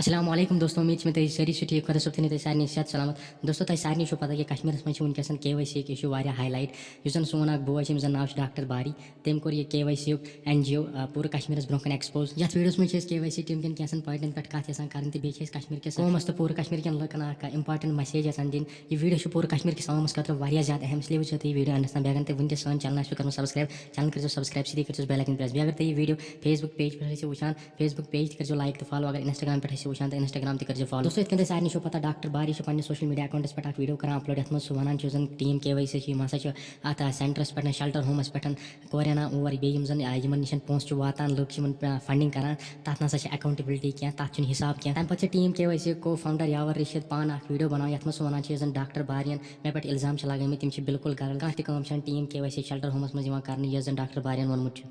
अस्सलाम वालेकुम दोस्तों, उम्मीद छे तुम सारी ठीक खुदा सब थी सारे सेहत सलामत। दोस्तों तुम सारे पता कि कश्मीर मज वनकस KYC इशू हाईलाइट। सोन बोज यम नाव डॉक्टर बारी तम कोर यह KYC NGO पूरे कश्मीर ब्रोह एक्सपोज। ये वीडियोस में KYC टीम कन कैसन पॉइंटन पे कत कर कश्मीर किस कौमस तो पूरे कश्मीर कन लुकन इंपॉर्टेंट मैसेज दिन। यह वीडियो पूरे कश्मीर किस कौमस खतर ज्यादा अहम, इसलिए वो वीडियो अंदर बेगन तो वन सन चैनल कर सब्सक्राइब, चैनल कर सब्सक्राइब सीधे कर बेल आइकन प्रेस। अगर तुम यह वीडियो फेसबुक पेज पे वुचान, फेसबुक पेज कर लाइक तो फॉलो, अगर इंस्टाग्राम पे वुचान तो इंस्टाग्राम कर फॉलो। दोस्तों इतने सारे पता डॉक्टर बारी पे सोशल मीडिया अकाउंटस पे वीडियो कर अपलोड ये सह वन टीम KYC अत सेंटरस पे शेल्टर होमस पे कोरन और बेम निश पोस वातान लुक फंडिंग कर तथ ना अकाउंटेबिलिटी क्या तथ हिसाब क्या। तम पे टीम KYC को फाउंडर यावर रशीद पान वीडियो बना ये वन डॉक्टर बारियन मे पे इल्जाम लगाम तम बिल्कुल गलत। कह टीम KYC शेल्टर होमस मज कर डॉक्टर बारियन वोनमुत।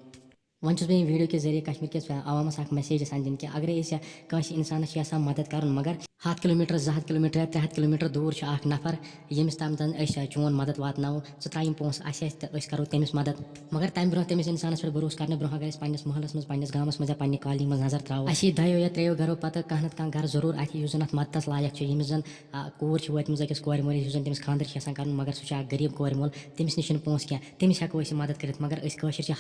वन मैं वीडियो के जरिए कश्मीर के आवामस मैसेज दिन कि अगर इंसान मदद कर मगर 100 किलोमीटर 200 किलोमीटर या 300 किलोमीटर दूर नफर यमिस तम चोन मदद वातनो सह त्रा पोस करो तमिस मदद। मगर तम ब्रोह तमिस इंसानस पे भरोस करने ब्रोह अगर पन्नस महलस मज पन्नस गामस मज या पन्ने कॉलोनी मज नजर त्रो दयो या त्रेयो घरों पत कह ना घर जरूर अत मदद लायक यमिस जन कूर वतम अकिस कोर मोलिस तमिस खानदर कर मगर सह गरीब कोर मोल तमिस निश पोस क्या तमिस हेको मदद कर। मगर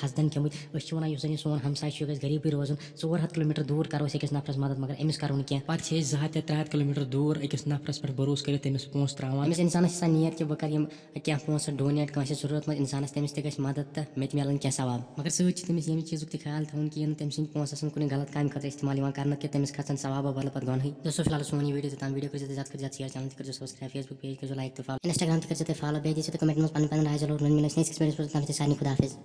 हसदन खेमुत वन ये सोन हमसाय गरीबी रोजन 400 किलोमीटर दूर करो अकिस नफरस मदद मगर अमिस करो क्या पे 200 300 किलोमीटर दूर अकिस नफरस पे भरोस कर तमिस पोस त्रावान। अमिस इंसानस नीयत कि बह कर क्या पोस डोनेट कंस जरूरत इंसानस तमिस तक मदद तो मे मिलन क्या सवाब। मगर सत तमिस ये चीज़ ख्याल थवन कि तम सद पोस कुछ गलत काम खतर इस्तेमाल कर कि तमिस खचन सवाब बल पे गनही। दोस्तों फिलहाल सोन ये वीडियो तम वीडियो कर शेयर, चैनल कर सब्सक्राइब, फेसबुक पेज कर लाइक तो फॉलो, इंस्टाग्राम कर फॉलो, बेच कमेंट में पन राय जरूर मिलन सारे खुदा हाफिज।